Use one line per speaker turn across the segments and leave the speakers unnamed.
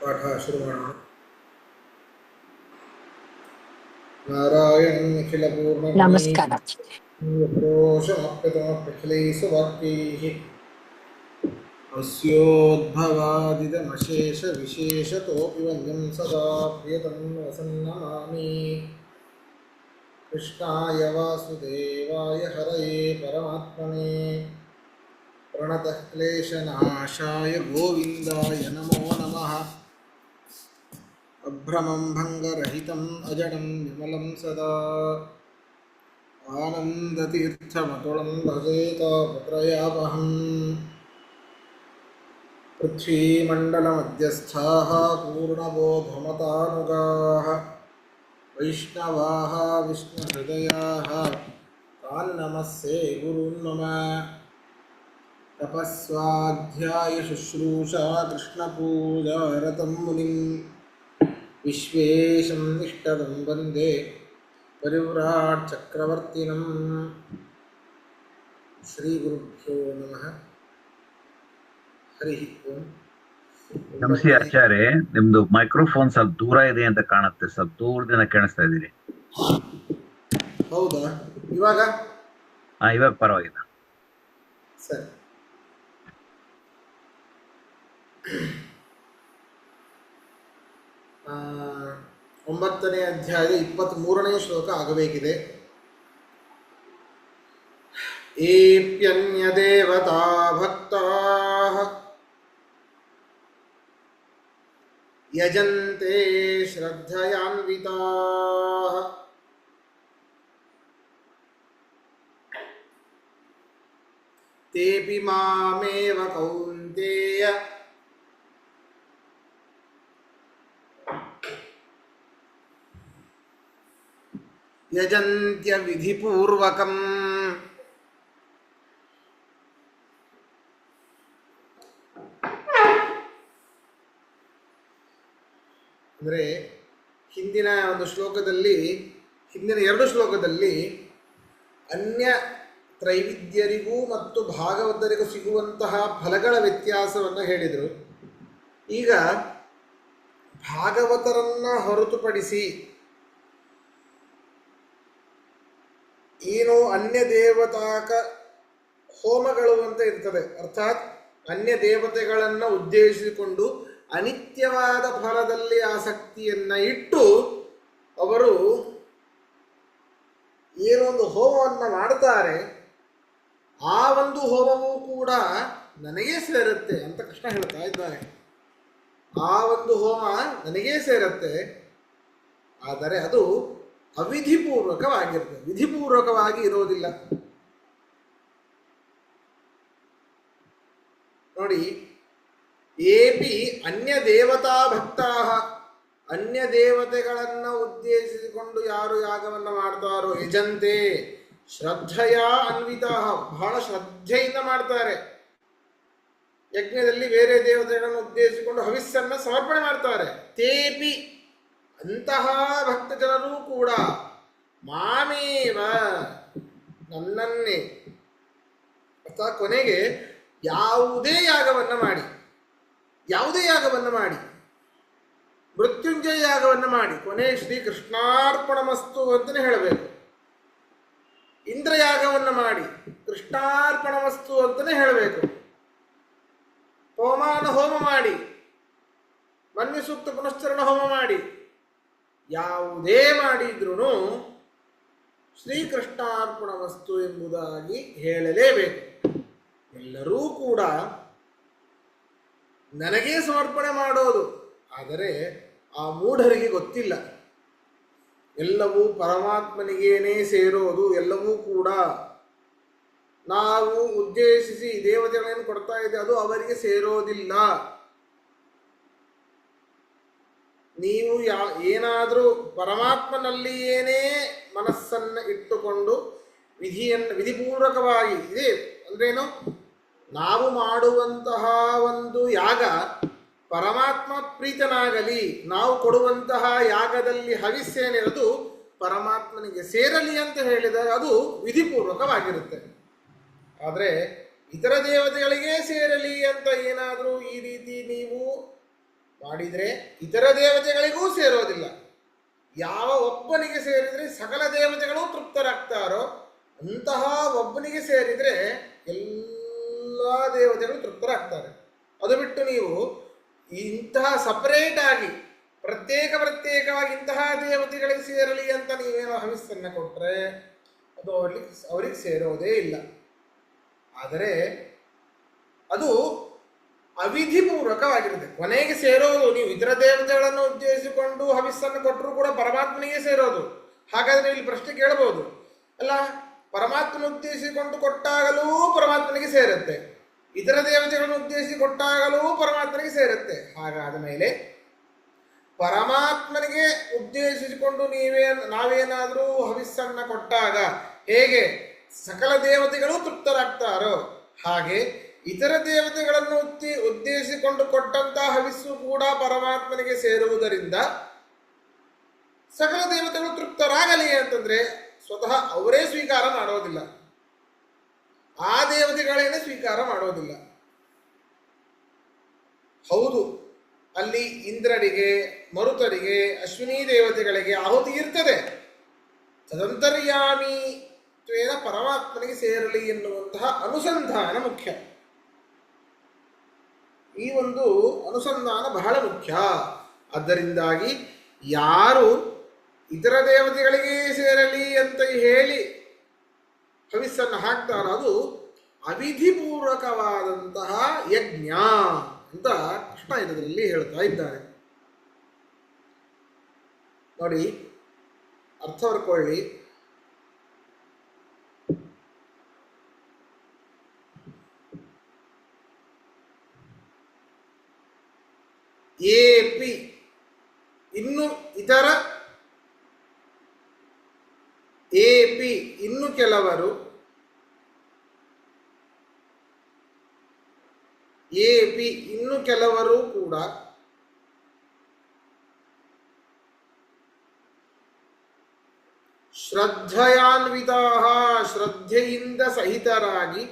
ಪಾಠ ಶುರು ಮಾಡೋಣ. ನಾರಾಯಣಂ ನಿಖಿಲ ಪೂರ್ಣಗುಣೈ
ನಮಸ್ಕಾರ.
ನಿರ್ದೋಷಮಪ್ಯತಮಪ್ರಖಿಲೈಃ ವಾಕ್ಯೈಃ अस्योद्भवादिदमशेष विशेषतोऽपि वन्द्यं सदा प्रियतं वसन्नमामि. कृष्णाय वासुदेवाय हरये परमात्मने प्रणतः क्लेशनाशाय गोविन्दाय नमो नमः. अभ्रमं भङ्गरहितम् अजडं विमलं सदा आनन्दतीर्थमतुलं भजेतापत्रयापहम्. पृथ्वीमण्डलमध्यस्थाः पूर्णबोधमतानुगाः वैष्णवाः विष्णुहृदयाः तान् नमस्ये गुरून् मम. तपस्वाध्यायशुश्रूषा कृष्णपूजारतं मुनिं विश्वेशं निष्ठदं वन्दे परिव्राट् चक्रवर्तिनं. श्रीगुरुभ्यो नमः. ಹರಿ ಓಂ.
ನಮಸ್ತೆ ಆಚಾರ್ಯ, ನಿಮ್ದು ಮೈಕ್ರೋಫೋನ್ ಸ್ವಲ್ಪ ದೂರ ಇದೆ ಅಂತ ಕಾಣುತ್ತೆ. ಸ್ವಲ್ಪ ದೂರದಿಂದ ಕೇಳಿಸ್ತಾ ಇದ್ದೀರಿ.
ಹೌದಾ? ಇವಾಗ
ಇವಾಗ ಪರವಾಗಿಲ್ಲ.
ಸರಿ. ಒಂಬತ್ತನೇ ಅಧ್ಯಾಯ 23ನೇ ಶ್ಲೋಕ ಆಗಬೇಕಿದೆ. ಏಪ್ಯನ್ಯ ದೇವತಾ ಭಕ್ತಾಃ ಯಜಂತೆ ಶ್ರದ್ಧಯಾನ್ವಿತಾಃ ತೇಪಿ ಮಾಮೇವ ಕೌಂತೇಯ ಯಜಂತ್ಯ ವಿಧಿಪೂರ್ವಕಂ. ಅಂದರೆ ಹಿಂದಿನ ಎರಡು ಶ್ಲೋಕದಲ್ಲಿ ಅನ್ಯ ತ್ರೈವಿದ್ಯರಿಗೂ ಮತ್ತು ಭಾಗವತರಿಗೂ ಸಿಗುವಂತಹ ಫಲಗಳ ವ್ಯತ್ಯಾಸವನ್ನು ಹೇಳಿದರು. ಈಗ ಭಾಗವತರನ್ನು ಹೊರತುಪಡಿಸಿ ಏನು ಅನ್ಯ ದೇವತಾಕ ಹೋಮಗಳು ಅಂತ ಇರ್ತದೆ, ಅರ್ಥಾತ್ ಅನ್ಯ ದೇವತೆಗಳನ್ನು ಉದ್ದೇಶಿಸಿಕೊಂಡು ಅನಿತ್ಯವಾದ ಫಲದಲ್ಲಿ ಆಸಕ್ತಿಯನ್ನು ಇಟ್ಟು ಅವರು ಏನೊಂದು ಹೋಮವನ್ನು ಮಾಡ್ತಾರೆ, ಆ ಒಂದು ಹೋಮವೂ ಕೂಡ ನನಗೇ ಸೇರುತ್ತೆ ಅಂತ ಕೃಷ್ಣ ಹೇಳ್ತಾ ಇದ್ದಾರೆ. ಆ ಒಂದು ಹೋಮ ನನಗೇ ಸೇರುತ್ತೆ, ಆದರೆ ಅದು ಅವಿಧಿಪೂರ್ವಕವಾಗಿರ್ತದೆ, ವಿಧಿಪೂರ್ವಕವಾಗಿ ಇರೋದಿಲ್ಲ. ನೋಡಿ, ಏಪಿ ಅನ್ಯ ದೇವತಾ ಭಕ್ತಾ, ಅನ್ಯ ದೇವತೆಗಳನ್ನು ಉದ್ದೇಶಿಸಿಕೊಂಡು ಯಾರು ಯಾಗವನ್ನು ಮಾಡ್ತಾರೋ, ಯಜಂತೆ ಶ್ರದ್ಧೆಯ ಅನ್ವಿತಾ, ಬಹಳ ಶ್ರದ್ಧೆಯಿಂದ ಮಾಡ್ತಾರೆ. ಯಜ್ಞದಲ್ಲಿ ಬೇರೆ ದೇವತೆಗಳನ್ನು ಉದ್ದೇಶಿಸಿಕೊಂಡು ಹವಿಸ್ಸನ್ನು ಸಮರ್ಪಣೆ ಮಾಡ್ತಾರೆ. ತೇಪಿ, ಅಂತಹ ಭಕ್ತ ಜನರೂ ಕೂಡ ಮಾಮೇವ, ನನ್ನನ್ನೇ, ಅರ್ಥಾತ್ ಕೊನೆಗೆ ಯಾವುದೇ ಯಾಗವನ್ನು ಮಾಡಿ, ಮೃತ್ಯುಂಜಯ ಯಾಗವನ್ನು ಮಾಡಿ ಕೊನೆ ಶ್ರೀಕೃಷ್ಣಾರ್ಪಣಮಸ್ತು ಅಂತಲೇ ಹೇಳಬೇಕು. ಇಂದ್ರಯಾಗವನ್ನು ಮಾಡಿ ಕೃಷ್ಣಾರ್ಪಣಮಸ್ತು ಅಂತಲೇ ಹೇಳಬೇಕು. ಪವಮಾನ ಹೋಮ ಮಾಡಿ, ಮನ್ಯ ಸೂಕ್ತ ಪುನಶ್ಚರಣ ಹೋಮ ಮಾಡಿ, ಯಾವುದೇ ಮಾಡಿದ್ರೂ ಶ್ರೀಕೃಷ್ಣಾರ್ಪಣಮಸ್ತು ಎಂಬುದಾಗಿ ಹೇಳಲೇಬೇಕು. ಎಲ್ಲರೂ ಕೂಡ ನನಗೇ ಸಮರ್ಪಣೆ ಮಾಡೋದು, ಆದರೆ ಆ ಮೂಢರಿಗೆ ಗೊತ್ತಿಲ್ಲ ಎಲ್ಲವೂ ಪರಮಾತ್ಮನಿಗೇನೇ ಸೇರೋದು. ಎಲ್ಲವೂ ಕೂಡ ನಾವು ಉದ್ದೇಶಿಸಿ ದೇವತೆಗಳೇನು ಕೊಡ್ತಾ ಇದೆ ಅದು ಅವರಿಗೆ ಸೇರೋದಿಲ್ಲ. ನೀವು ಏನಾದರೂ ಪರಮಾತ್ಮನಲ್ಲಿಯೇನೇ ಮನಸ್ಸನ್ನು ಇಟ್ಟುಕೊಂಡು ವಿಧಿಪೂರ್ವಕವಾಗಿ ಇದೆ ಅಂದ್ರೇನು, ನಾವು ಮಾಡುವಂತಹ ಒಂದು ಯಾಗ ಪರಮಾತ್ಮ ಪ್ರೀತನಾಗಲಿ, ನಾವು ಕೊಡುವಂತಹ ಯಾಗದಲ್ಲಿ ಹವಿಸ್ಸೇನಿರೋದು ಪರಮಾತ್ಮನಿಗೆ ಸೇರಲಿ ಅಂತ ಹೇಳಿದರೆ ಅದು ವಿಧಿಪೂರ್ವಕವಾಗಿರುತ್ತೆ. ಆದರೆ ಇತರ ದೇವತೆಗಳಿಗೆ ಸೇರಲಿ ಅಂತ ಏನಾದರೂ ಈ ರೀತಿ ನೀವು ಮಾಡಿದರೆ ಇತರ ದೇವತೆಗಳಿಗೂ ಸೇರೋದಿಲ್ಲ. ಯಾವ ಒಬ್ಬನಿಗೆ ಸೇರಿದರೆ ಸಕಲ ದೇವತೆಗಳು ತೃಪ್ತರಾಗ್ತಾರೋ ಅಂತಹ ಒಬ್ಬನಿಗೆ ಸೇರಿದರೆ ಎಲ್ಲ ದೇವತೆಗಳು ತೃಪ್ತರಾಗ್ತಾರೆ. ಅದು ಬಿಟ್ಟು ನೀವು ಇಂತಹ ಸಪರೇಟ್ ಆಗಿ ಪ್ರತ್ಯೇಕವಾಗಿ ಇಂತಹ ದೇವತೆಗಳಿಗೆ ಸೇರಲಿ ಅಂತ ನೀವೇನೋ ಹವಿಸ್ಸನ್ನು ಕೊಟ್ಟರೆ ಅದು ಅವ್ರಿಗೆ ಸೇರೋದೇ ಇಲ್ಲ. ಆದರೆ ಅದು ಅವಿಧಿಪೂರ್ವಕವಾಗಿರುತ್ತೆ. ಕೊನೆಗೆ ಸೇರೋದು ನೀವು ಇತರ ದೇವತೆಗಳನ್ನು ಉದ್ದೇಶಿಸಿಕೊಂಡು ಹವಿಸ್ಸನ್ನು ಕೊಟ್ಟರೂ ಕೂಡ ಪರಮಾತ್ಮನಿಗೆ ಸೇರೋದು. ಹಾಗಾದರೆ ಇಲ್ಲಿ ಪ್ರಶ್ನೆ ಕೇಳಬಹುದು, ಅಲ್ಲ ಪರಮಾತ್ಮನ ಉದ್ದೇಶಿಸಿಕೊಂಡು ಕೊಟ್ಟಾಗಲೂ ಪರಮಾತ್ಮನಿಗೆ ಸೇರುತ್ತೆ, ಇತರ ದೇವತೆಗಳನ್ನು ಉದ್ದೇಶಿಸಿ ಕೊಟ್ಟಾಗಲೂ ಪರಮಾತ್ಮನಿಗೆ ಸೇರುತ್ತೆ. ಹಾಗಾದ ಮೇಲೆ ಪರಮಾತ್ಮನಿಗೆ ಉದ್ದೇಶಿಸಿಕೊಂಡು ನಾವೇನಾದರೂ ಹವಿಸ್ಸನ್ನ ಕೊಟ್ಟಾಗ ಹೇಗೆ ಸಕಲ ದೇವತೆಗಳು ತೃಪ್ತರಾಗ್ತಾರೋ ಹಾಗೆ ಇತರ ದೇವತೆಗಳನ್ನು ಉದ್ದೇಶಿಸಿಕೊಂಡು ಕೊಟ್ಟಂತಹ ಹವಿಸ್ಸು ಕೂಡ ಪರಮಾತ್ಮನಿಗೆ ಸೇರುವುದರಿಂದ ಸಕಲ ದೇವತೆಗಳು ತೃಪ್ತರಾಗಲಿ ಅಂತಂದ್ರೆ ಸ್ವತಃ ಅವರೇ ಸ್ವೀಕಾರ ಮಾಡೋದಿಲ್ಲ, ಆ ದೇವತೆಗಳೇನೆ ಸ್ವೀಕಾರ ಮಾಡೋದಿಲ್ಲ. ಹೌದು, ಅಲ್ಲಿ ಇಂದ್ರನಿಗೆ, ಮರುತರಿಗೆ, ಅಶ್ವಿನಿ ದೇವತೆಗಳಿಗೆ ಆಹುತಿ ಇರ್ತದೆ. ತದಂತರ್ಯಾಮಿ ಪರಮಾತ್ಮನಿಗೆ ಸೇರಲಿ ಎನ್ನುವಂತಹ ಅನುಸಂಧಾನ ಮುಖ್ಯ. ಈ ಒಂದು ಅನುಸಂಧಾನ ಬಹಳ ಮುಖ್ಯ. ಆದ್ದರಿಂದಾಗಿ ಯಾರು ಇತರ ದೇವತೆಗಳಿಗೆ ಸೇರಲಿ ಅಂತ ಹೇಳಿ ಹವಿಸ್ಸನ್ನು ಹಾಕ್ತಾರೋ ಅದು ಅವಿಧಿಪೂರ್ವಕವಾದಂತಹ ಯಜ್ಞ ಅಂತ ಕೃಷ್ಣ ಇದರಲ್ಲಿ ಹೇಳ್ತಾ ಇದ್ದಾರೆ. ನೋಡಿ, ಅರ್ಥ ಬರ್ಕೊಳ್ಳಿ. ಎಪಿ ಇನ್ನು ಇತರ ಎಪಿ ಇನ್ನು ಕೆಲವರು ಎಪಿ ಇನ್ನು ಕೆಲವರು ಕೂಡ ಶ್ರದ್ಧೆಯಿಂದ ಸಹಿತರಾಗಿ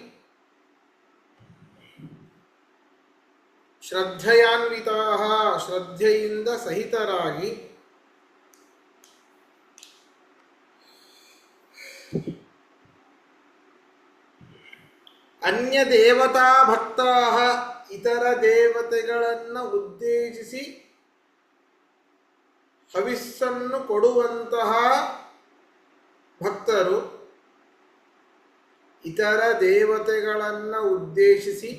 ಶ್ರದ್ಧೆಯಿಂದ ಸಹಿತರಾಗಿ ಅನ್ಯ ದೇವತಾ ಭಕ್ತಾ ಇತರ ದೇವತೆಗಳನ್ನು ಉದ್ದೇಶಿಸಿ ಹವಿಸ್ಸನ್ನು ಕೊಡುವಂತಹ ಭಕ್ತರು, ಇತರ ದೇವತೆಗಳನ್ನು ಉದ್ದೇಶಿಸಿ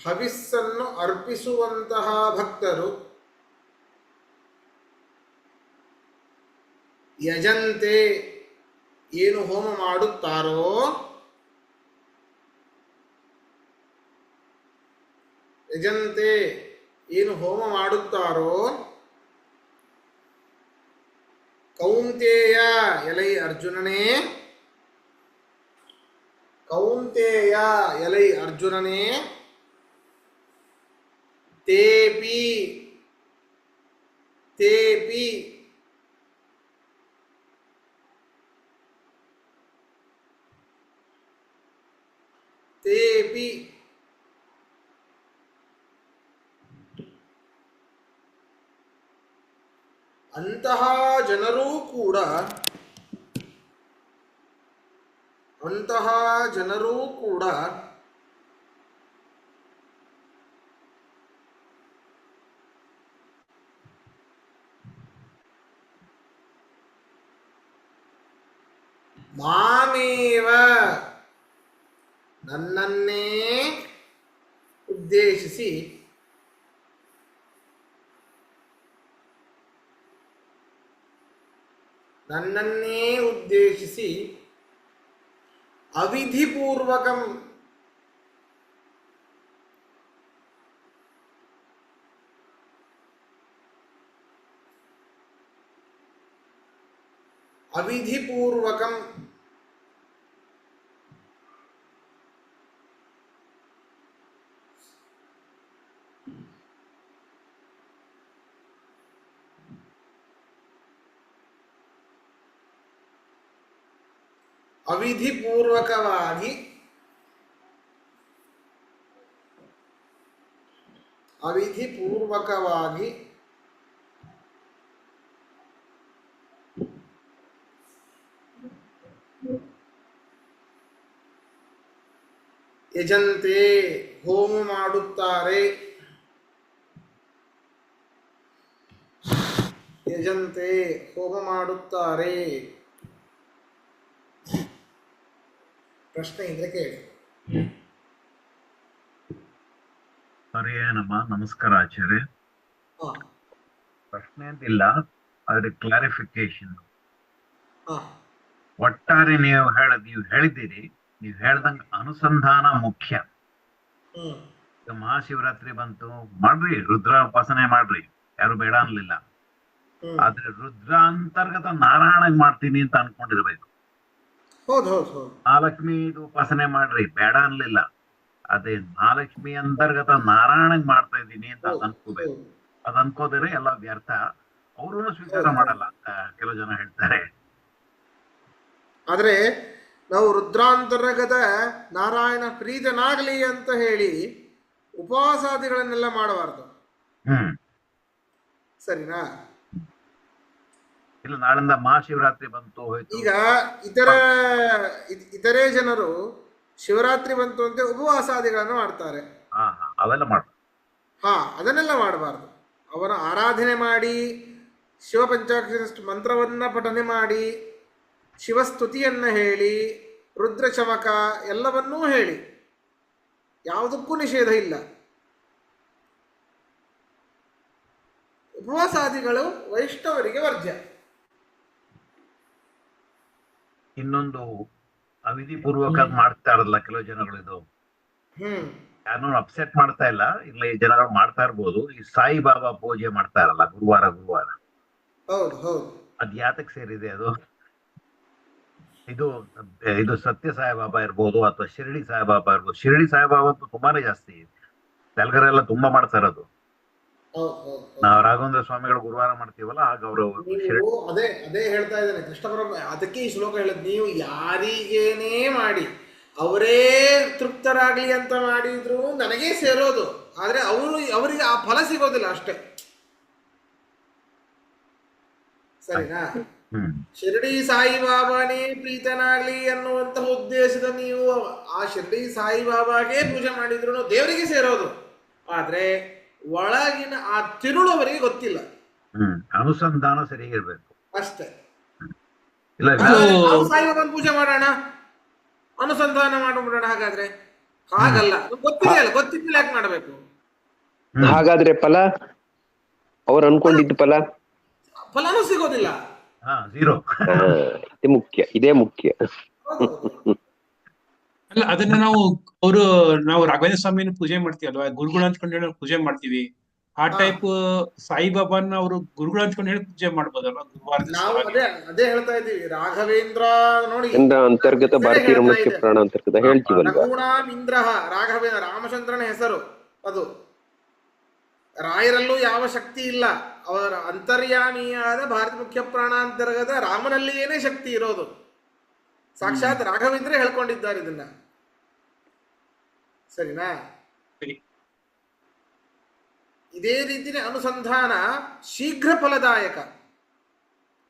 ಹವಿಸ್ಸನ್ನು ಅರ್ಪಿಸುವಂತಹ ಭಕ್ತರು ಯಜಂತೆ ಏನು ಹೋಮ ಮಾಡುತ್ತಾರೋ ಯಜಂತೆ ಏನು ಹೋಮ ಮಾಡುತ್ತಾರೋ ಕೌಂತೇಯ ಎಲೈ ಅರ್ಜುನನೇ, ಕೌಂತೇಯ ಎಲೈ ಅರ್ಜುನನೇ, ತೇಪಿ ತೇಪಿ ತೇಪಿ ಅಂತಹ ಜನರೂ ಕೂಡ ಮಾಮೇವ ನನ್ನನ್ನೇ ಉದ್ದೇಶಿಸಿ ಅವಿಧಿಪೂರ್ವಕಂ ಅವಿಧಿಪೂರ್ವಕವಾಗಿ ಅವಿಧಿಪೂರ್ವಕವಾಗಿ ಯಜಂತೆ ಹೋಮ ಮಾಡುತ್ತಾರೆ. ಯಜಂತೆ ಹೋಮ ಮಾಡುತ್ತಾರೆ. ಪ್ರಶ್ನೆ ಇದ್ರೆ ಕೇಳಿ.
ಹರೇ ನಮಸ್ಕಾರ ಆಚಾರ್ಯ.
ಹಾ
ಪ್ರಶ್ನೆ ಅಂತಿಲ್ಲ, ಆದ್ರೆ ಕ್ಲಾರಿಫಿಕೇಶನ್.
ಹಾ
ಒಟ್ಟಾರೆ ನೀವು ಹೇಳಿದ್ದೀರಿ, ನೀವು ಹೇಳ್ದಂಗ ಅನುಸಂಧಾನ ಮುಖ್ಯ.
ಹ್ಮ್
ಈಗ ಮಹಾಶಿವರಾತ್ರಿ ಬಂತು, ಮಾಡ್ರಿ ರುದ್ರ ಉಪಾಸನೆ ಮಾಡ್ರಿ, ಯಾರು ಬೇಡ ಅನ್ಲಿಲ್ಲ.
ಹ್ಮ್
ಆದ್ರೆ ರುದ್ರ ಅಂತರ್ಗತ ನಾರಾಯಣ ಮಾಡ್ತೀನಿ ಅಂತ ಅನ್ಕೊಂಡಿರ್ಬೇಕು.
ಹೌದು ಹೌದು ಹೌದು.
ಮಹಾಲಕ್ಷ್ಮಿ ಉಪಾಸನೆ ಮಾಡ್ರಿ, ಬೇಡ ಅನ್ಲಿಲ್ಲ. ಅದೇ ಮಹಾಲಕ್ಷ್ಮಿ ಅಂತರ್ಗತ ನಾರಾಯಣ ಮಾಡ್ತಾ ಇದ್ದೀನಿ ಅಂತ ಅದ್ ಅನ್ಕೋಬೇಕು. ಅದ್ ಅನ್ಕೋದ್ರೆ ಎಲ್ಲ ವ್ಯರ್ಥ, ಅವ್ರೂ ಸ್ವೀಕಾರ ಮಾಡಲ್ಲ ಅಂತ ಕೆಲವು ಜನ ಹೇಳ್ತಾರೆ.
ಆದ್ರೆ ನಾವು ರುದ್ರಾಂತರ್ಗತ ನಾರಾಯಣ ಪ್ರೀತನಾಗಲಿ ಅಂತ ಹೇಳಿ ಉಪವಾಸಾದಿಗಳನ್ನೆಲ್ಲ ಮಾಡಬಾರ್ದು. ಸರಿನಾ?
ಇಲ್ಲ, ನಾಳಿಂದ ಮಹಾಶಿವರಾತ್ರಿ ಬಂತು ಹೋಯ್ತು.
ಈಗ ಇತರೆ ಜನರು ಶಿವರಾತ್ರಿ ಬಂತು ಅಂತ ಉಪವಾಸಾದಿಗಳನ್ನು ಮಾಡ್ತಾರೆ.
ಅವೆಲ್ಲ ಮಾಡ
ಅದನ್ನೆಲ್ಲ ಮಾಡಬಾರ್ದು. ಅವರ ಆರಾಧನೆ ಮಾಡಿ, ಶಿವಪಂಚಾಕ್ಷರ ಮಂತ್ರವನ್ನ ಪಠನೆ ಮಾಡಿ, ಶಿವಸ್ತುತಿಯನ್ನು ಹೇಳಿ, ರುದ್ರ ಚಮಕ ಎಲ್ಲವನ್ನೂ ಹೇಳಿ, ಯಾವುದಕ್ಕೂ ನಿಷೇಧ ಇಲ್ಲ. ಉಪವಾಸಾದಿಗಳು ವೈಷ್ಣವರಿಗೆ ವರ್ಜ್ಯ.
ಇನ್ನೊಂದು ಅವಿಧಿಪೂರ್ವಕ ಮಾಡ್ತಾ ಇರಲ್ಲ ಕೆಲವು ಜನಗಳು. ಇದು ಯಾರನ್ನೂ ಅಪ್ಸೆಟ್ ಮಾಡ್ತಾ ಇಲ್ಲ, ಇಲ್ಲ ಈ ಜನಗಳು ಮಾಡ್ತಾ ಇರ್ಬೋದು. ಈ ಸಾಯಿಬಾಬಾ ಪೂಜೆ ಮಾಡ್ತಾ ಇರಲ್ಲ ಗುರುವಾರ.
ಹೌದು ಹೌದು.
ಅದ್ ಯಾತಕ್ ಸೇರಿದೆ ಅದು? ಇದು ಸತ್ಯ ಸಾಯಿಬಾಬಾ ಇರ್ಬೋದು, ಅಥವಾ ಶಿರಡಿ ಸಾಯಿಬಾಬಾ ಇರ್ಬೋದು. ಶಿರಡಿ ಸಾಯಿಬಾಬಾ ಅಂತೂ ತುಂಬಾನೇ ಜಾಸ್ತಿ, ತೆಲುಗರೆಲ್ಲ ತುಂಬಾ ಮಾಡ್ತಾ ಇರೋದು. ನಾವು ರಾಘವೇಂದ್ರ ಸ್ವಾಮಿಗಳು ಗುರುವಾರ ಮಾಡ್ತೀವಲ್ಲ, ಆಗ ಅವರು
ಅದೇ ಹೇಳ್ತಾ ಇದ್ದೇನೆ ಕೃಷ್ಣ ಪರಮ. ಅದಕ್ಕೆ ಈ ಶ್ಲೋಕ ಹೇಳಿದ್, ನೀವು ಯಾರಿಗೇನೇ ಮಾಡಿ ಅವರೇ ತೃಪ್ತರಾಗ್ಲಿ ಅಂತ ಮಾಡಿದ್ರು ನನಗೇ ಸೇರೋದು. ಆದ್ರೆ ಅವರಿಗೆ ಆ ಫಲ ಸಿಗೋದಿಲ್ಲ ಅಷ್ಟೇ. ಸರಿನಾ? ಶಿರಡಿ ಸಾಯಿಬಾಬಾನೇ ಪ್ರೀತನಾಗ್ಲಿ ಅನ್ನುವಂತಹ ಉದ್ದೇಶದ ನೀವು ಆ ಶಿರಡಿ ಸಾಯಿಬಾಬಾಗೆ ಪೂಜೆ ಮಾಡಿದ್ರು ದೇವರಿಗೆ ಸೇರೋದು. ಆದ್ರೆ ಒಳಗಿನ ಆ ತಿರುಳುವರಿಗೆ ಗೊತ್ತಿಲ್ಲ.
ಅನುಸಂಧಾನ ಸರಿಯಾಗಿರ್ಬೇಕು
ಅಷ್ಟೇ.
ಇಲ್ಲ
ಸಾಯಿಬಾಬಾನ ಪೂಜೆ ಮಾಡೋಣ, ಅನುಸಂಧಾನ ಮಾಡ್ಬಿಡೋಣ. ಹಾಗಾದ್ರೆ ಹಾಗಲ್ಲ, ಗೊತ್ತಿದೆಯಲ್ಲ, ಗೊತ್ತಿದ್ದಿಲ್ಲ ಯಾಕೆ ಮಾಡಬೇಕು?
ಹಾಗಾದ್ರೆ ಫಲ ಅವ್ರು ಅನ್ಕೊಂಡಿದ್ದು
ಫಲನೂ ಸಿಗೋದಿಲ್ಲ.
ಝೀರೋ.
ಇದೇ ಮುಖ್ಯ.
ಅಲ್ಲ, ಅದನ್ನ ನಾವು ರಾಘವೇಂದ್ರ ಸ್ವಾಮಿನ ಪೂಜೆ ಮಾಡ್ತೀವಲ್ವಾ, ಗುರುಗಳು ಅಂದ್ಕೊಂಡು ಹೇಳಿ ಪೂಜೆ ಮಾಡ್ತೀವಿ. ಆ ಟೈಪ್ ಸಾಯಿಬಾಬಾನ ಅವರು ಗುರುಗಳು ಅಂದ್ಕೊಂಡು ಹೇಳಿ ಪೂಜೆ ಮಾಡ್ಬೋದಲ್ವಾ ಗುರುವಾರದ?
ನಾವು ಅದೇ ಹೇಳ್ತಾ ಇದೀವಿ. ರಾಘವೇಂದ್ರ ನೋಡಿ,
ಅಂತರ್ಗತ ಭಾರತೀಯ ರಮಣಕ್ಕೆ ಪ್ರಾಣ ಅಂತರ್ಗತ ಹೇಳ್ತೀವಲ್ವಾ.
ರಘುಣಾಂ ಇಂದ್ರಃ, ರಾಘವೇಂದ್ರ ರಾಮಚಂದ್ರನ ಹೆಸರು ಅದು. ರಾಯರಲ್ಲೂ ಯಾವ ಶಕ್ತಿ ಇಲ್ಲ, ಅವರ ಅಂತರ್ಯಾಮಿಯಾದ ಭಾರತ ಮುಖ್ಯ ಪ್ರಾಣಾಂತರ್ಗತ ರಾಮನಲ್ಲಿಯೇನೇ ಶಕ್ತಿ ಇರೋದು. ಸಾಕ್ಷಾತ್ ರಾಘವೇಂದ್ರ ಹೇಳ್ಕೊಂಡಿದ್ದಾರೆ ಇದನ್ನ. ಸರಿನಾ? ಇದೇ ರೀತಿಯ ಅನುಸಂಧಾನ ಶೀಘ್ರ ಫಲದಾಯಕ.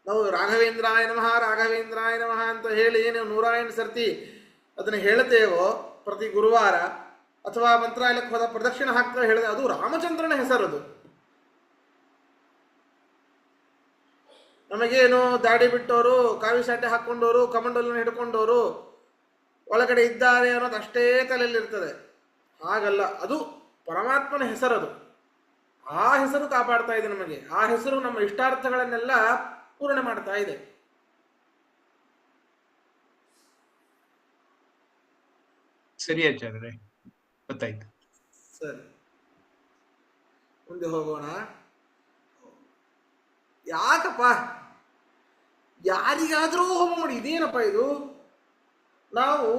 ನಾವು ರಾಘವೇಂದ್ರಾಯ ನಮಃ ರಾಘವೇಂದ್ರಾಯ ನಮಃ ಅಂತ ಹೇಳಿ ಏನು 108 ಸರ್ತಿ ಅದನ್ನು ಹೇಳ್ತೇವೋ ಪ್ರತಿ ಗುರುವಾರ, ಅಥವಾ ಮಂತ್ರಾಲಯಕ್ಕೆ ಹೋದ ಪ್ರದಕ್ಷಿಣೆ ಹಾಕ್ತಾ ಹೇಳಿದೆ, ಅದು ರಾಮಚಂದ್ರನ ಹೆಸರದು. ನಮಗೇನು ದಾಡಿ ಬಿಟ್ಟವರು, ಕಾವಿ ಶಾಟೆ ಹಾಕೊಂಡವರು, ಕಮಂಡಲನ್ನು ಹಿಡ್ಕೊಂಡವರು ಒಳಗಡೆ ಇದ್ದಾರೆ ಅನ್ನೋದು ಅಷ್ಟೇ ತಲೆಯಲ್ಲಿರ್ತದೆ. ಹಾಗಲ್ಲ, ಅದು ಪರಮಾತ್ಮನ ಹೆಸರದು. ಆ ಹೆಸರು ಕಾಪಾಡ್ತಾ ಇದೆ ನಮಗೆ. ಆ ಹೆಸರು ನಮ್ಮ ಇಷ್ಟಾರ್ಥಗಳನ್ನೆಲ್ಲ ಪೂರ್ಣ ಮಾಡ್ತಾ ಇದೆ.
ಸರಿ ಆಚಾರ್ಯ, ಗೊತ್ತಾಯ್ತು.
ಸರಿ, ಮುಂದೆ ಹೋಗೋಣ. ಯಾಕಪ್ಪ ಯಾರಿಗಾದ್ರೂ ಹೋಮ ಮಾಡಿ, ಇದೇನಪ್ಪ ಇದು? ನಾವು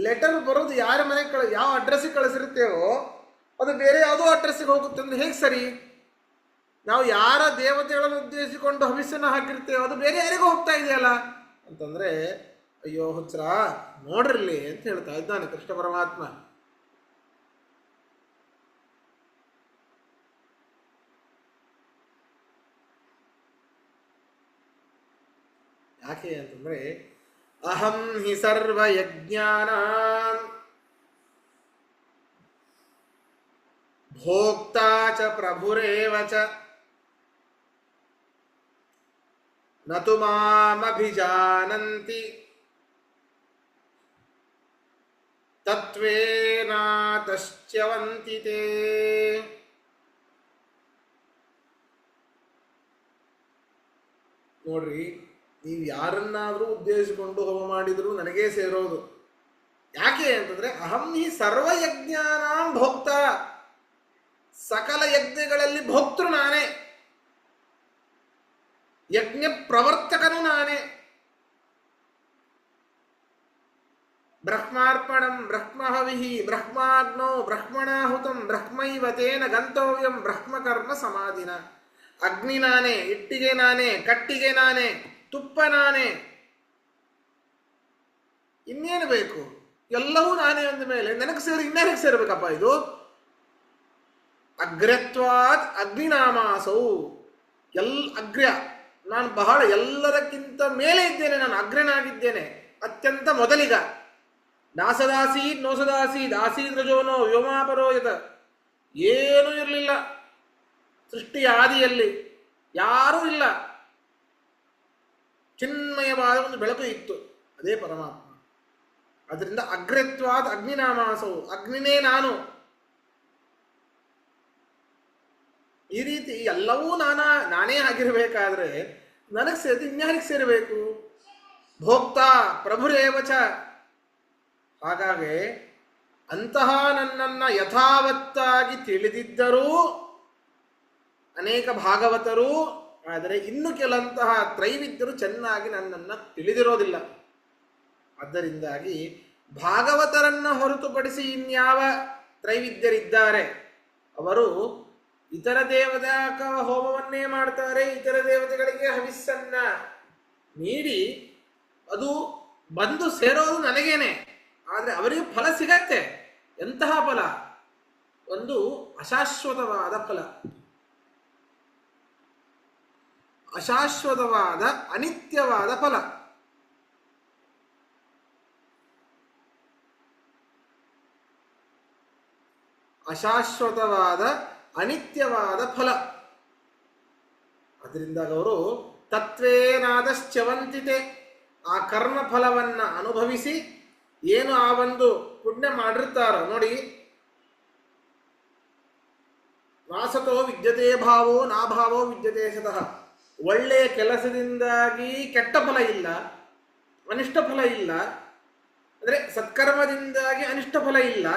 ಲೆಟರ್ ಬರೋದು ಯಾರ ಮನೆಗೆ ಯಾವ ಅಡ್ರೆಸ್ಸಿಗೆ ಕಳಿಸಿರ್ತೇವೋ ಅದು ಬೇರೆ ಯಾವುದೋ ಅಡ್ರೆಸ್ಸಿಗೆ ಹೋಗುತ್ತೆ ಅಂದ್ರೆ ಹೇಗೆ ಸರಿ? ನಾವು ಯಾರ ದೇವತೆಗಳನ್ನು ಉದ್ದೇಶಿಸಿಕೊಂಡು ಹವಿಸ್ಸನ್ನು ಹಾಕಿರ್ತೇವೋ ಅದು ಬೇರೆ ಯಾರಿಗೂ ಹೋಗ್ತಾ ಇದೆಯಲ್ಲ ಅಂತಂದ್ರೆ, ಅಯ್ಯೋ ಹುಚ್ಚರ ನೋಡ್ರಿಲ್ಲಿ ಅಂತ ಹೇಳ್ತಾ ಇದ್ದಾನೆ ಕೃಷ್ಣ ಪರಮಾತ್ಮ. ಯಾಕೆ ಅಂತಂದ್ರೆ ಅಹಂ ಹಿ ಸರ್ವಯಜ್ಞಾನಾಂ ಭೋಕ್ತಾ ಚ ಪ್ರಭುರೇವ ಚ ನ ತು ಮಾಮಭಿಜಾನಂತಿ ತತ್ವೇನಾತಶ್ಚ್ಯವಂತಿ ತೇ. ನೋಡ್ರಿ, ನೀವು ಯಾರನ್ನಾದ್ರೂ ಉದ್ದೇಶಿಸಿಕೊಂಡು ಹೋಮ ಮಾಡಿದ್ರು ನನಗೇ ಸೇರೋದು. ಯಾಕೆ ಅಂತಂದ್ರೆ ಅಹಂ ಹಿ ಸರ್ವಯಜ್ಞಾನಾಂ ಭೋಕ್ತ, ಸಕಲ ಯಜ್ಞಗಳಲ್ಲಿ ಭೋಕ್ತೃ ನಾನೇ, ಯಜ್ಞ ಪ್ರವರ್ತಕನು ನಾನೇ. ಬ್ರಹ್ಮಾರ್ಪಣಂ ಬ್ರಹ್ಮಹವಿಹಿ ಬ್ರಹ್ಮಾಗ್ನೋ ಬ್ರಹ್ಮಣಾಹುತಂ ಬ್ರಹ್ಮೈವ ತೇನ ಗಂತವ್ಯಂ ಬ್ರಹ್ಮಕರ್ಮ ಸಮಾಧಿನ. ಅಗ್ನಿ ನಾನೇ, ಇಟ್ಟಿಗೆ ನಾನೇ, ಕಟ್ಟಿಗೆ ನಾನೇ, ತುಪ್ಪ ನಾನೇ, ಇನ್ನೇನು ಬೇಕು? ಎಲ್ಲವೂ ನಾನೇ ಅಂದ ಮೇಲೆ ನನಗೆ ಸೇರಿ ಇನ್ಯಾರಿಗೆ ಸೇರ್ಬೇಕಪ್ಪ ಇದು? ಅಗ್ರತ್ವಾತ್ ಅಗ್ನಿನಾಮಾಸೌ, ಅಗ್ರ್ಯ, ನಾನು ಬಹಳ ಎಲ್ಲರಕ್ಕಿಂತ ಮೇಲೆ ಇದ್ದೇನೆ, ನಾನು ಅಗ್ರನಾಗಿದ್ದೇನೆ, ಅತ್ಯಂತ ಮೊದಲಿಗ. ದಾಸದಾಸೀದ್ ನೋಸದಾಸೀದ್ ಆಸೀದ್ ರಜೋನೋ ವ್ಯೋಮಾಪರೋಯತ, ಏನೂ ಇರಲಿಲ್ಲ ಸೃಷ್ಟಿಯ ಆದಿಯಲ್ಲಿ, ಯಾರೂ ಇಲ್ಲ, ಚಿನ್ಮಯವಾದ ಒಂದು ಬೆಳಕು ಇತ್ತು, ಅದೇ ಪರಮಾತ್ಮ. ಅದರಿಂದ ಅಗ್ರತ್ವಾದ ಅಗ್ನಿನಾಮಾಸವು, ಅಗ್ನಿನೇ ನಾನು. ಈ ರೀತಿ ಎಲ್ಲವೂ ನಾನೇ ಆಗಿರಬೇಕಾದ್ರೆ ನನಗೆ ಸೇರಿ ಇನ್ಯಾರಿಗೆ ಸೇರಬೇಕು? ಭೋಕ್ತಾ ಪ್ರಭುರೇವಚ. ಹಾಗಾಗಿ ಅಂತಹ ನನ್ನನ್ನು ಯಥಾವತ್ತಾಗಿ ತಿಳಿದಿದ್ದರೂ ಅನೇಕ ಭಾಗವತರು, ಆದರೆ ಇನ್ನು ಕೆಲಂತಹ ತ್ರೈವಿದ್ಯರು ಚೆನ್ನಾಗಿ ನನ್ನನ್ನು ತಿಳಿದಿರೋದಿಲ್ಲ. ಆದ್ದರಿಂದಾಗಿ ಭಾಗವತರನ್ನು ಹೊರತುಪಡಿಸಿ ಇನ್ಯಾವ ತ್ರೈವಿದ್ಯರಿದ್ದಾರೆ ಅವರು ಇತರ ದೇವತಾ ಹೋಮವನ್ನೇ ಮಾಡ್ತಾರೆ, ಇತರ ದೇವತೆಗಳಿಗೆ ಹವಿಸ್ಸನ್ನ ನೀಡಿ ಅದು ಬಂದು ಸೇರೋದು ನನಗೇನೆ, ಆದರೆ ಅವರಿಗೂ ಫಲ ಸಿಗತ್ತೆ. ಎಂತಹ ಫಲ? ಒಂದು ಅಶಾಶ್ವತವಾದ ಫಲ, ಅಶಾಶ್ವತವಾದ ಅನಿತ್ಯವಾದ ಫಲ. ಅಶಾಶ್ವತವಾದ ಅನಿತ್ಯವಾದ ಫಲ. ಅದರಿಂದ ಅವರು ತತ್ವೇನಾದಶ್ಚವಂತಿತೆ, ಆ ಕರ್ಮ ಫಲವನ್ನು ಅನುಭವಿಸಿ ಏನು ಆ ಒಂದು ಪುಣ್ಯ ಮಾಡಿರ್ತಾರೋ ನೋಡಿ. ನಾಸತೋ ವಿದ್ಯತೆ ಭಾವೋ ನಾಭಾವೋ ವಿದ್ಯತೆ ಸತಃ. ಒಳ್ಳೆಯ ಕೆಲಸದಿಂದಾಗಿ ಕೆಟ್ಟ ಫಲ ಇಲ್ಲ, ಅನಿಷ್ಟ ಫಲ ಇಲ್ಲ. ಅಂದರೆ ಸತ್ಕರ್ಮದಿಂದಾಗಿ ಅನಿಷ್ಟ ಫಲ ಇಲ್ಲ,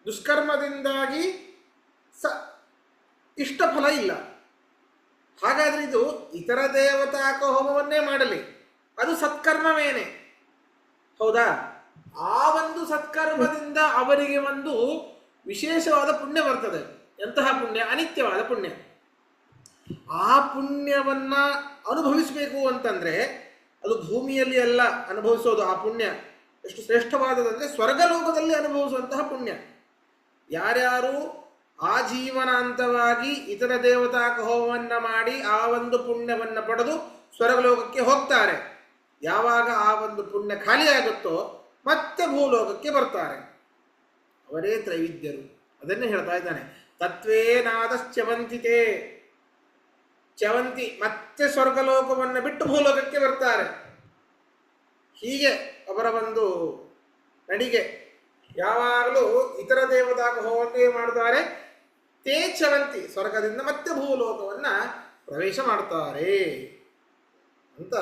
ದುಷ್ಕರ್ಮದಿಂದಾಗಿ ಇಷ್ಟ ಫಲ ಇಲ್ಲ. ಹಾಗಾದ್ರೆ ಇದು ಇತರ ದೇವತಾಕ ಹೋಮವನ್ನೇ ಮಾಡಲಿ, ಅದು ಸತ್ಕರ್ಮವೇನೆ, ಹೌದಾ? ಆ ಒಂದು ಸತ್ಕರ್ಮದಿಂದ ಅವರಿಗೆ ಒಂದು ವಿಶೇಷವಾದ ಪುಣ್ಯ ಬರ್ತದೆ. ಎಂತಹ ಪುಣ್ಯ? ಅನಿತ್ಯವಾದ ಪುಣ್ಯ. ಆ ಪುಣ್ಯವನ್ನ ಅನುಭವಿಸಬೇಕು ಅಂತಂದ್ರೆ ಅದು ಭೂಮಿಯಲ್ಲಿ ಎಲ್ಲ ಅನುಭವಿಸೋದು. ಆ ಪುಣ್ಯ ಎಷ್ಟು ಶ್ರೇಷ್ಠವಾದದಂದ್ರೆ ಸ್ವರ್ಗಲೋಕದಲ್ಲಿ ಅನುಭವಿಸುವಂತಹ ಪುಣ್ಯ. ಯಾರ್ಯಾರು ಆಜೀವನಾಂತವಾಗಿ ಇತರ ದೇವತಾ ಹೋಮವನ್ನು ಮಾಡಿ ಆ ಒಂದು ಪುಣ್ಯವನ್ನು ಪಡೆದು ಸ್ವರ್ಗಲೋಕಕ್ಕೆ ಹೋಗ್ತಾರೆ, ಯಾವಾಗ ಆ ಒಂದು ಪುಣ್ಯ ಖಾಲಿಯಾಗುತ್ತೋ ಮತ್ತೆ ಭೂಲೋಕಕ್ಕೆ ಬರ್ತಾರೆ, ಅವರೇ ತ್ರೈವಿದ್ಯರು. ಅದನ್ನೇ ಹೇಳ್ತಾ ಇದ್ದಾನೆ, ತತ್ವೇನಾದಶ್ಚವಂತಿತೆ. ಚವಂತಿ, ಮತ್ತೆ ಸ್ವರ್ಗಲೋಕವನ್ನು ಬಿಟ್ಟು ಭೂಲೋಕಕ್ಕೆ ಬರ್ತಾರೆ. ಹೀಗೆ ಅವರ ಒಂದು ನಡಿಗೆ. ಯಾವಾಗಲೂ ಇತರ ದೇವತಾ ಹೋಮಕ್ಕೆ ಮಾಡ್ತಾರೆ, ತೇ ಚವಂತಿ, ಸ್ವರ್ಗದಿಂದ ಮತ್ತೆ ಭೂಲೋಕವನ್ನು ಪ್ರವೇಶ ಮಾಡ್ತಾರೆ ಅಂತ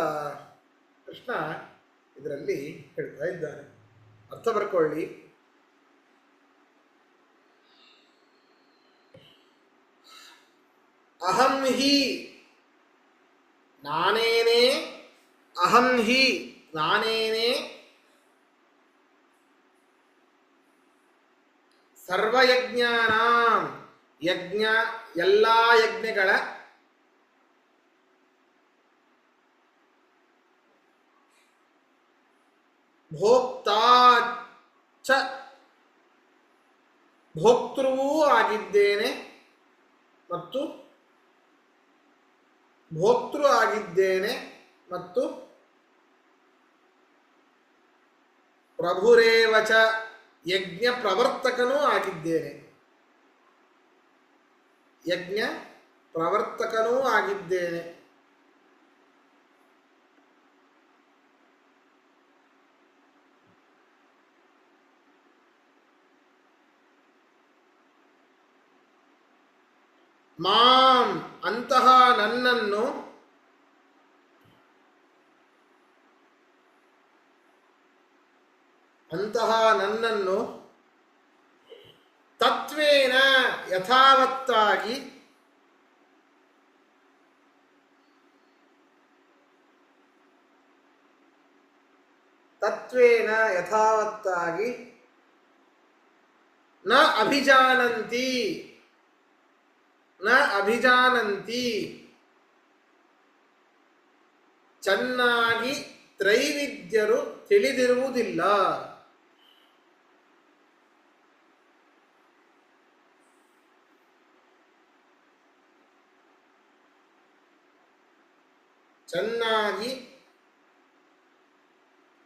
ಕೃಷ್ಣ ಇದರಲ್ಲಿ ಹೇಳ್ತಾ ಇದ್ದಾನೆ. ಅರ್ಥ ಬರ್ಕೊಳ್ಳಿ. ಅಹಂ ಹಿ ನಾನೇನೇ, ಅಹಂ ಹಿ ನಾನೇನೇ ಸರ್ವಯಜ್ಞಾನಾಂ, ಯಜ್ಞ ಎಲ್ಲ ಯಜ್ಞಗಳ ಭೋಕ್ತಾ ಚ, ಭೋಕ್ತೃವೂ ಆಗಿದ್ದೇನೆ ಮತ್ತು ಭೋಕ್ತೃ ಆಗಿದ್ದೇನೆ ಮತ್ತು ಪ್ರಭುರೇವಚ ಯಜ್ಞ ಪ್ರವರ್ತಕನೂ ಆಗಿದ್ದೇನೆ. ಯಜ್ಞ ಪ್ರವರ್ತಕನೂ ಆಗಿದ್ದೇನೆ. ಮಾಂ ಅಂತಹ ನನ್ನನ್ನು ತತ್ವೇನ ಯಥಾವತ್ತಾಗಿ ನ ಅಭಿಜಾನಂತಿ ಚೆನ್ನಾಗಿ ತ್ರೈವಿದ್ಯರು ತಿಳಿದಿರುವುದಿಲ್ಲ. ಚೆನ್ನಾಗಿ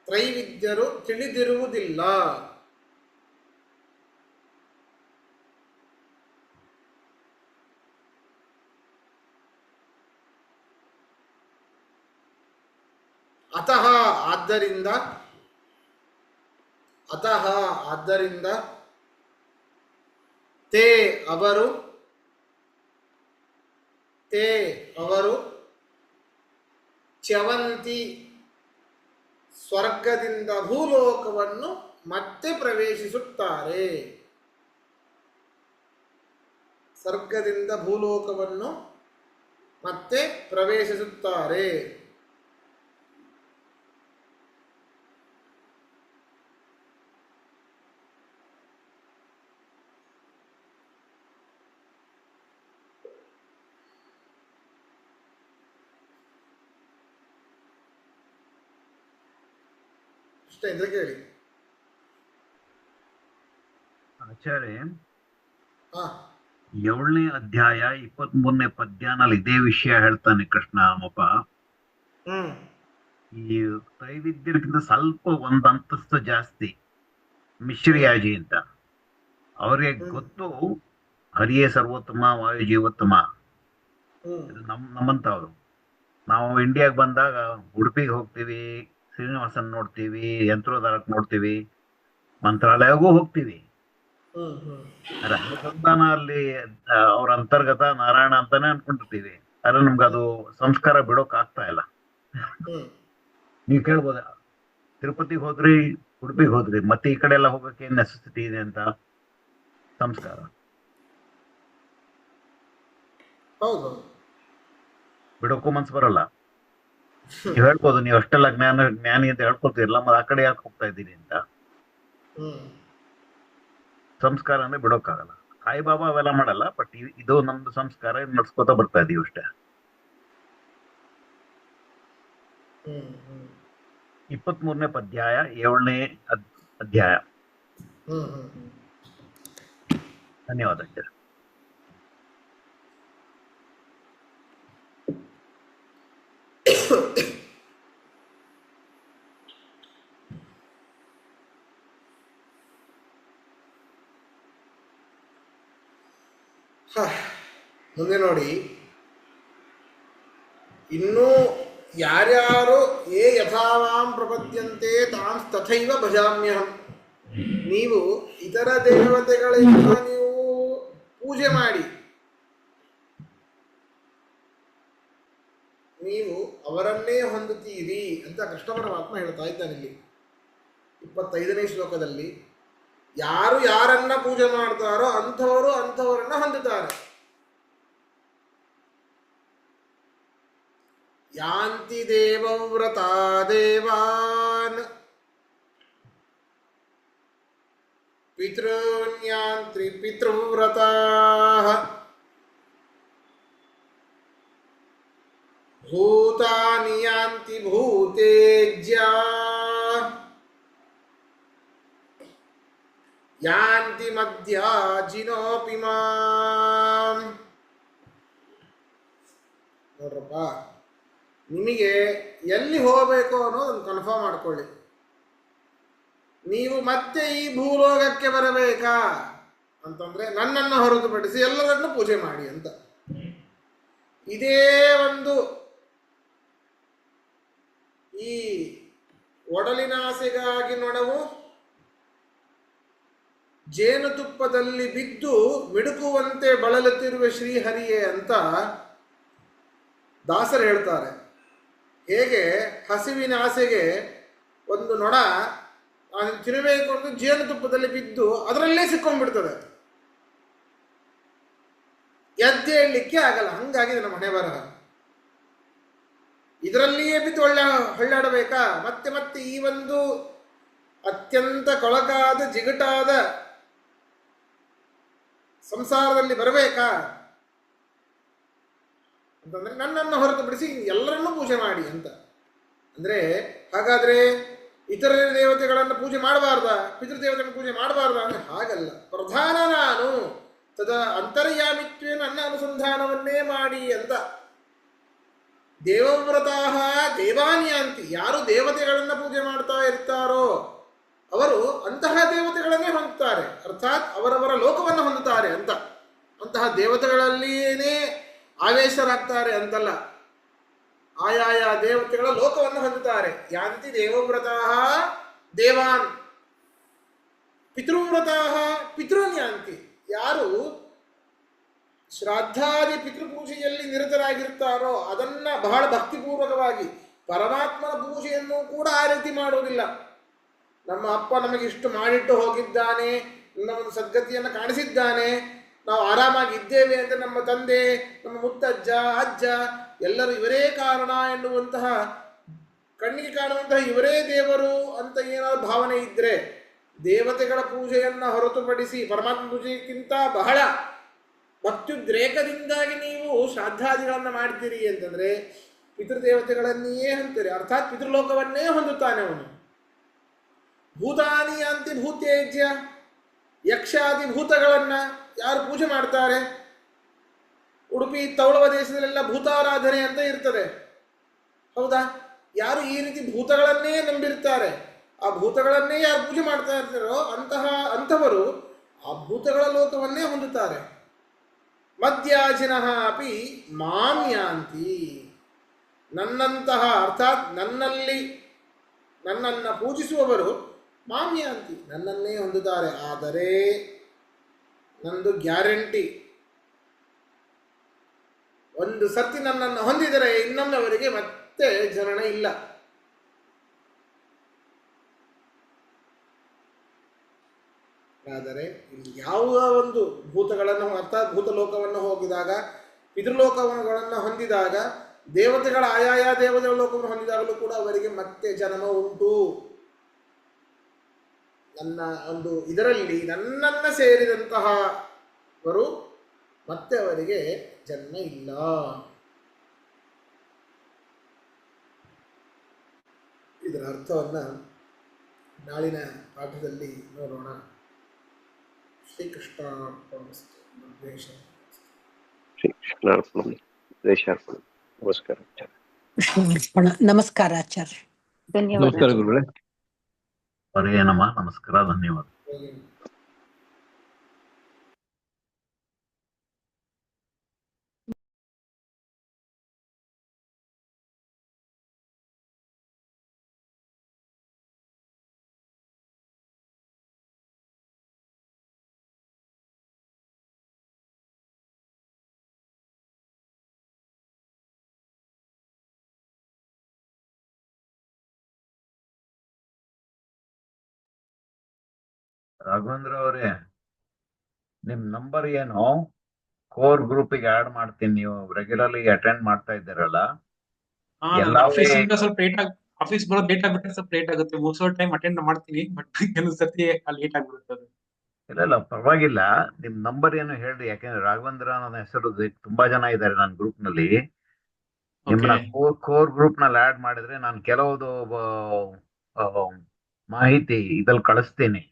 ತ್ರೈವಿದ್ಯರು ತಿಳಿದಿರುವುದಿಲ್ಲ. ಅತಃ ಆದ್ದರಿಂದ ತೇ ಅವರು ಚ್ಯವಂತಿ ಸ್ವರ್ಗದಿಂದ ಭೂಲೋಕವನ್ನು ಮತ್ತೆ ಪ್ರವೇಶಿಸುತ್ತಾರೆ. ಸ್ವರ್ಗದಿಂದ ಭೂಲೋಕವನ್ನು ಮತ್ತೆ ಪ್ರವೇಶಿಸುತ್ತಾರೆ. ಇಷ್ಟ ಇದ್ರೆ ಕೇಳಿ.
ಆಚಾರ್ಯ
ಹಾ
7ನೇ ಅಧ್ಯಾಯ 23ನೇ ಪದ್ಯನಲ್ಲಿ ಇದೇ ವಿಷಯ ಹೇಳ್ತಾನೆ ಕೃಷ್ಣ ಅಮ್ಮಪ್ಪ. ಈ ತ್ರೈವಿದ್ಯಕ್ಕಿಂತ ಸ್ವಲ್ಪ ಒಂದ್ ಅಂತಸ್ತು ಜಾಸ್ತಿ ಮಿಶ್ರಿಯಾಜಿ ಅಂತ. ಅವ್ರಿಗೆ ಗೊತ್ತು ಹರಿಯೇ ಸರ್ವೋತ್ತಮ ವಾಯು ಜೀವೋತ್ತಮ. ನಮ್ಮಂತವ್ರು ನಾವು ಇಂಡಿಯಾಗ್ ಬಂದಾಗ ಉಡುಪಿಗೆ ಹೋಗ್ತೀವಿ, ಶ್ರೀನಿವಾಸನ್ ನೋಡ್ತೀವಿ, ಯಂತ್ರೋದಾರಕ್ ನೋಡ್ತೀವಿ, ಮಂತ್ರಾಲಯಗೂ ಹೋಗ್ತೀವಿ. ಸಂತಾನ ಅಲ್ಲಿ ಅವ್ರ ಅಂತರ್ಗತ ನಾರಾಯಣ ಅಂತಾನೆ ಅನ್ಕೊಂಡಿರ್ತೀವಿ. ಆದ್ರೆ ನಮ್ಗೆ ಅದು ಸಂಸ್ಕಾರ ಬಿಡೋಕ್ ಆಗ್ತಾ ಇಲ್ಲ. ನೀವ್ ಕೇಳ್ಬೋದ, ತಿರುಪತಿಗೆ ಹೋದ್ರಿ, ಉಡುಪಿಗೆ ಹೋದ್ರಿ, ಮತ್ತೆ ಈ ಕಡೆ ಎಲ್ಲ ಹೋಗಕ್ಕೆ ಏನ್ ನೆಸೆಸಿಟಿ ಇದೆ ಅಂತ. ಸಂಸ್ಕಾರ ಬಿಡೋಕ್ಕೂ ಮನ್ಸು ಬರಲ್ಲ. ನೀವ್ ಹೇಳ್ಬೋದು, ನೀವ್ ಅಷ್ಟೆಲ್ಲ ಜ್ಞಾನಿ ಅಂತ ಹೇಳ್ಕೊತೀರಲ್ಲ, ಮತ್ತೆ ಆ ಕಡೆ ಯಾಕೆ ಹೋಗ್ತಾ ಇದ್ದೀರಿ ಅಂತ. ಸಂಸ್ಕಾರ ಅಂದ್ರೆ ಬಿಡೋಕ್ಕಾಗಲ್ಲ. ಸಾಯಿಬಾಬಾ ಅವೆಲ್ಲ ಮಾಡಲ್ಲ, ಬಟ್ ಇದು ನಮ್ದು ಸಂಸ್ಕಾರ, ನಡ್ಸ್ಕೊತಾ ಬರ್ತಾ ಇದೀವಿ ಅಷ್ಟೇ. 23ನೇ ಪದ್ಯಾಯ 7ನೇ ಅಧ್ಯಾಯ. ಧನ್ಯವಾದ ಸರ್.
ಮುಂದೆ ನೋಡಿ, ಇನ್ನೂ ಯಾರ್ಯಾರು ಯೇ ಯಥಾವಾಂ ಪ್ರಪದ್ಯಂತೆ ತಾಂ ತಥೈವ ಭಜಾಮ್ಯಹಂ. ನೀವು ಇತರ ದೇವತೆಗಳಿಂದ ನೀವು ಪೂಜೆ ಮಾಡಿ, ನೀವು ಅವರನ್ನೇ ಹೊಂದುತ್ತೀರಿ ಅಂತ ಕೃಷ್ಣ ಪರಮಾತ್ಮ ಹೇಳ್ತಾ ಇದ್ದಾನೆ ಇಲ್ಲಿ 25ನೇ ಶ್ಲೋಕದಲ್ಲಿ. ಯಾರು ಯಾರನ್ನ ಪೂಜೆ ಮಾಡ್ತಾರೋ ಅಂಥವರನ್ನ ಹೊಂದುತ್ತಾರೆ. ಯಾಂತಿ ದೇವವ್ರತಾ ದೇವಾನ್ ಪಿತೃನ್ಯಾಂತ್ರಿ ಪಿತೃವ್ರತಾಃ ಭೂತಾನಿ ಯಾಂತಿ ಭೂತೇಜ್ಯಾ ಯಾಂತಿ ಮಧ್ಯಾಜಿನೋಪಿ ಮಾಂ. ನೋಡ್ರಪ್ಪ, ನಿಮಗೆ ಎಲ್ಲಿ ಹೋಗಬೇಕು ಅನ್ನೋದನ್ನು ಕನ್ಫರ್ಮ್ ಮಾಡ್ಕೊಳ್ಳಿ. ನೀವು ಮತ್ತೆ ಈ ಭೂಲೋಕಕ್ಕೆ ಬರಬೇಕಾ ಅಂತಂದ್ರೆ ನನ್ನನ್ನು ಹೊರತುಪಡಿಸಿ ಎಲ್ಲರನ್ನು ಪೂಜೆ ಮಾಡಿ ಅಂತ. ಇದೇ ಒಂದು ಈ ಒಡಲಿನ ಆಸೆಗಾಗಿ ನೊಣವು ಜೇನುತುಪ್ಪದಲ್ಲಿ ಬಿದ್ದು ಮಿಡುಕುವಂತೆ ಬಳಲುತ್ತಿರುವ ಶ್ರೀಹರಿಯೇ ಅಂತ ದಾಸರು ಹೇಳ್ತಾರೆ. ಹೇಗೆ ಹಸಿವಿನ ಆಸೆಗೆ ಒಂದು ನೊಣ ಅದನ್ನು ತಿನ್ನಬೇಕು ಅಂತ ಜೇನುತುಪ್ಪದಲ್ಲಿ ಬಿದ್ದು ಅದರಲ್ಲೇ ಸಿಕ್ಕೊಂಡ್ಬಿಡ್ತದೆ, ಎದ್ದೇಳಲಿಕ್ಕೆ ಆಗಲ್ಲ. ಹಂಗಾಗಿದೆ ನಮ್ಮ ಹಣೆ ಬರಹ. ಇದರಲ್ಲಿಯೇ ಬಿದ್ದು ಹೊಳ್ಳಾಡಬೇಕಾ? ಮತ್ತೆ ಮತ್ತೆ ಈ ಒಂದು ಅತ್ಯಂತ ಕೊಳಕಾದ ಜಿಗಟಾದ ಸಂಸಾರದಲ್ಲಿ ಬರಬೇಕಾ ಅಂತಂದ್ರೆ ನನ್ನನ್ನು ಹೊರತುಪಡಿಸಿ ಎಲ್ಲರನ್ನೂ ಪೂಜೆ ಮಾಡಿ ಅಂತ. ಅಂದ್ರೆ ಹಾಗಾದ್ರೆ ಇತರ ದೇವತೆಗಳನ್ನು ಪೂಜೆ ಮಾಡಬಾರ್ದ, ಪಿತೃದೇವತೆಗಳನ್ನು ಪೂಜೆ ಮಾಡಬಾರ್ದ ಅಂದ್ರೆ ಹಾಗಲ್ಲ. ಪ್ರಧಾನ ನಾನು ತದ ಅಂತರ್ಯಾಮಿತ್ವೇ ನನ್ನ ಅನುಸಂಧಾನವನ್ನೇ ಮಾಡಿ ಅಂತ. ದೇವವ್ರತಾಹ ದೇವಾನಿಯಾಂತಿ, ಯಾರು ದೇವತೆಗಳನ್ನ ಪೂಜೆ ಮಾಡ್ತಾ ಇರ್ತಾರೋ ಅವರು ಅಂತಹ ದೇವತೆಗಳನ್ನೇ ಹೊಂದುತ್ತಾರೆ, ಅರ್ಥಾತ್ ಅವರವರ ಲೋಕವನ್ನು ಹೊಂದುತ್ತಾರೆ ಅಂತ. ಅಂತಹ ದೇವತೆಗಳಲ್ಲಿಯೇ ಆವೇಶರಾಗ್ತಾರೆ ಅಂತಲ್ಲ, ಆಯಾಯ ದೇವತೆಗಳ ಲೋಕವನ್ನು ಹೊಂದುತ್ತಾರೆ. ಯಾಂತಿ ದೇವವ್ರತಾಹ ದೇವಾನ್, ಪಿತೃವ್ರತಾಹ ಪಿತೃನ್ ಯಾಂತಿ. ಯಾರು ಶ್ರಾದ್ದಾದಿ ಪಿತೃಪೂಜೆಯಲ್ಲಿ ನಿರತರಾಗಿರ್ತಾರೋ ಅದನ್ನ ಬಹಳ ಭಕ್ತಿಪೂರ್ವಕವಾಗಿ, ಪರಮಾತ್ಮನ ಪೂಜೆಯನ್ನು ಕೂಡ ಆ ರೀತಿ ಮಾಡುವುದಿಲ್ಲ. ನಮ್ಮ ಅಪ್ಪ ನಮಗೆ ಇಷ್ಟು ಮಾಡಿಟ್ಟು ಹೋಗಿದ್ದಾನೆ, ನಮ್ಮ ಒಂದು ಸದ್ಗತಿಯನ್ನು ಕಾಣಿಸಿದ್ದಾನೆ, ನಾವು ಆರಾಮಾಗಿ ಇದ್ದೇವೆ ಅಂತ ನಮ್ಮ ತಂದೆ, ನಮ್ಮ ಮುತ್ತಜ್ಜ, ಅಜ್ಜ ಎಲ್ಲರೂ ಇವರೇ ಕಾರಣ ಎನ್ನುವಂತಹ, ಕಣ್ಣಿಗೆ ಕಾಣುವಂತಹ ಇವರೇ ದೇವರು ಅಂತ ಏನಾದ್ರು ಭಾವನೆ ಇದ್ರೆ, ದೇವತೆಗಳ ಪೂಜೆಯನ್ನು ಹೊರತುಪಡಿಸಿ ಪರಮಾತ್ಮ ಪೂಜೆಗಿಂತ ಬಹಳ ಭಕ್ತ್ಯುದ್ರೇಕದಿಂದಾಗಿ ನೀವು ಶ್ರಾದ್ದಾದಿಗಳನ್ನು ಮಾಡ್ತೀರಿ ಅಂತಂದ್ರೆ ಪಿತೃದೇವತೆಗಳನ್ನೇ ಹೊಂದ್ತೀರಿ, ಅರ್ಥಾತ್ ಪಿತೃಲೋಕವನ್ನೇ ಹೊಂದುತ್ತಾನೆ ಅವನು. ಭೂತಾನಿ ಅಂತಿ ಭೂತೇಜ್ಯ, ಯಕ್ಷಾದಿ ಭೂತಗಳನ್ನ ಯಾರು ಪೂಜೆ ಮಾಡ್ತಾರೆ, ಉಡುಪಿ ತೌಳವ ದೇಶದಲ್ಲೆಲ್ಲ ಭೂತಾರಾಧನೆ ಅಂತ ಇರ್ತದೆ, ಹೌದಾ? ಯಾರು ಈ ರೀತಿ ಭೂತಗಳನ್ನೇ ನಂಬಿರ್ತಾರೆ, ಆ ಭೂತಗಳನ್ನೇ ಯಾರು ಪೂಜೆ ಮಾಡ್ತಾ ಇರ್ತಾರೋ ಅಂಥವರು ಆ ಭೂತಗಳ ಲೋಕವನ್ನೇ ಹೊಂದುತ್ತಾರೆ. ಮದ್ಯಾಜಿನಃ ಅಪಿ ಮಾಮ್ಯಾಂತಿ, ನನ್ನಂತಹ ಅರ್ಥಾತ್ ನನ್ನನ್ನು ಪೂಜಿಸುವವರು ಮಾಮ್ಯಾಂತಿ ನನ್ನನ್ನೇ ಹೊಂದುತ್ತಾರೆ. ಆದರೆ ನಂದು ಗ್ಯಾರಂಟಿ, ಒಂದು ಸರ್ತಿ ನನ್ನನ್ನು ಹೊಂದಿದರೆ ಇನ್ನೊಮ್ಮೆ ಅವರಿಗೆ ಮತ್ತೆ ಜನನ ಇಲ್ಲ. ಆದರೆ ಇಲ್ಲಿ ಯಾವ ಒಂದು ಭೂತಗಳನ್ನು ಅರ್ಥಾತ್ ಭೂತಲೋಕವನ್ನು ಹೋಗಿದಾಗ, ಪಿತೃಲೋಕಗಳನ್ನು ಹೊಂದಿದಾಗ, ದೇವತೆಗಳ ಆಯಾಯ ದೇವತೆಗಳ ಲೋಕವನ್ನು ಹೊಂದಿದಾಗಲೂ ಕೂಡ ಅವರಿಗೆ ಮತ್ತೆ ಜನ್ಮ ಉಂಟು. ನನ್ನ ಒಂದು ಇದರಲ್ಲಿ ನನ್ನನ್ನು ಸೇರಿದಂತಹವರು ಮತ್ತೆ ಅವರಿಗೆ ಜನ್ಮ ಇಲ್ಲ. ಇದರ ಅರ್ಥವನ್ನು ನಾಳಿನ ಪಾಠದಲ್ಲಿ ನೋಡೋಣ. ಶ್ರೀಕೃಷ್ಣ
ನಮಸ್ಕಾರ.
ನಮಸ್ಕಾರ ಆಚಾರ್ಯ.
ಧನ್ಯವಾದ.
ನಮಸ್ಕಾರ ಗುರುಗಳೇ.
ಹರೇ ನಮಃ. ನಮಸ್ಕಾರ, ಧನ್ಯವಾದ. ರಾಘವೇಂದ್ರ ಅವರೇ, ನಿಮ್ ನಂಬರ್ ಏನು? ಕೋರ್ ಗ್ರೂಪಿಗೆ ಆಡ್ ಮಾಡ್ತೀನಿ. ನೀವು ರೆಗ್ಯುಲರ್ಲಿ ಅಟೆಂಡ್ ಮಾಡ್ತಾ ಇದ್ದೀರಲ್ಲ,
ಆಫೀಸಿಂದ ಸ್ವಲ್ಪ ಲೇಟ್ ಆಫೀಸ್ ಬರೋದು ಲೇಟ್ ಆಗ್ಬಿಟ್ರೆ ಸ್ವಲ್ಪ ಲೇಟ್ ಆಗುತ್ತೆ. ಮೋಸ್ಟ್ ಆಫ್ ಟೈಮ್ ಅಟೆಂಡ್ ಮಾಡ್ತೀನಿ, ಬಟ್ ಕೆಲವು ಸರ್ತಿ ಲೇಟ್ ಆಗ್ಬಿಡುತ್ತೆ ಅದು.
ಇಲ್ಲ ಪರವಾಗಿಲ್ಲ. ನಿಮ್ ನಂಬರ್ ಏನು ಹೇಳ್ರಿ, ಯಾಕೆಂದ್ರೆ ರಾಘವೇಂದ್ರ ನನ್ನ ಹೆಸರು ತುಂಬಾ ಜನ ಇದ್ದಾರೆ ನನ್ನ ಗ್ರೂಪ್ ನಲ್ಲಿ. ನಿಮ್ಮನ್ನ ಕೋರ್ ಗ್ರೂಪ್ ನಲ್ಲಿ ಆಡ್ ಮಾಡಿದ್ರೆ ನಾನು ಕೆಲವುದು ಮಾಹಿತಿ ಇದ್ರಲ್ಲಿ ಕಳಿಸ್ತೀನಿ.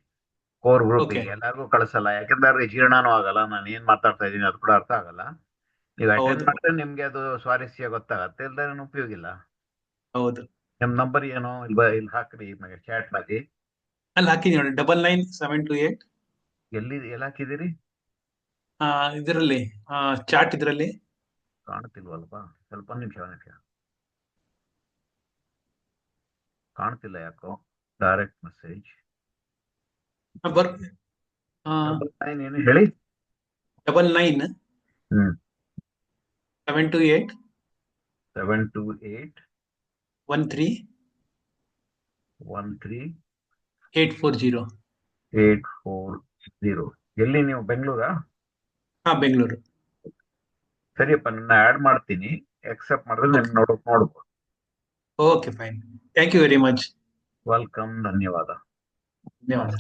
ಕೋರ್ ಗ್ರೂಪಿಗೆ ಎಲ್ಲರಿಗೂ ಕಳಿಸಲ್ಲ, ಯಾಕಂದ್ರೆ ಜೀರ್ಣನೂ ಆಗಲ್ಲ. ನಾನು ಏನ್ ಮಾತಾಡ್ತಾ ಇದ್ದೀನಿ ಅದು ಕೂಡ ಅರ್ಥ ಆಗಲ್ಲ. ನೀವು ಅಟೆಂಡ್ ಮಾಡಿದ್ರೆ ನಿಮ್ಗೆ ಅದು ಸ್ವಾರಸ್ಯ ಗೊತ್ತಾಗತ್ತೆ, ಇಲ್ದಾರೆ ಉಪಯೋಗ ಇಲ್ಲ.
ಹೌದು.
ನಿಮ್ ನಂಬರ್ ಏನು ಇಲ್ಲಿ ಹಾಕ್ರಿ ಚಾಟ್ ನಲ್ಲಿ.
ಅಲ್ಲಿ ಹಾಕಿದೀನಿ ನೋಡಿ 999728.
ಎಲ್ಲಿ ಹಾಕಿದಿರಿ?
ಇದರಲ್ಲಿ ಚಾಟ್ ಇದರಲ್ಲಿ.
ಕಾಣ್ತಿಲ್ವಲ್ಪ, ಸ್ವಲ್ಪ ನಿಮಿಷ ಕಾಣ್ತಿಲ್ಲ ಯಾಕೋ. ಡೈರೆಕ್ಟ್ ಮೆಸೇಜ್
ಬರ್
9 ಏನು ಹೇಳಿ?
99
ಹ್ಮ್
728
728
13
13
840.
840. ಎಲ್ಲಿ ನೀವು? ಬೆಂಗಳೂರಾ?
ಬೆಂಗಳೂರು.
ಸರಿಯಪ್ಪ, ನನ್ನ ಆಡ್ ಮಾಡ್ತೀನಿ. ಎಕ್ಸೆಪ್ಟ್ ಮಾಡಿದ್ರೆ ನಿಮ್ಗೆ ನೋಡ್ಬೋದು.
Okay fine. Thank you very much.
Welcome, ಧನ್ಯವಾದ.
ಧನ್ಯವಾದ.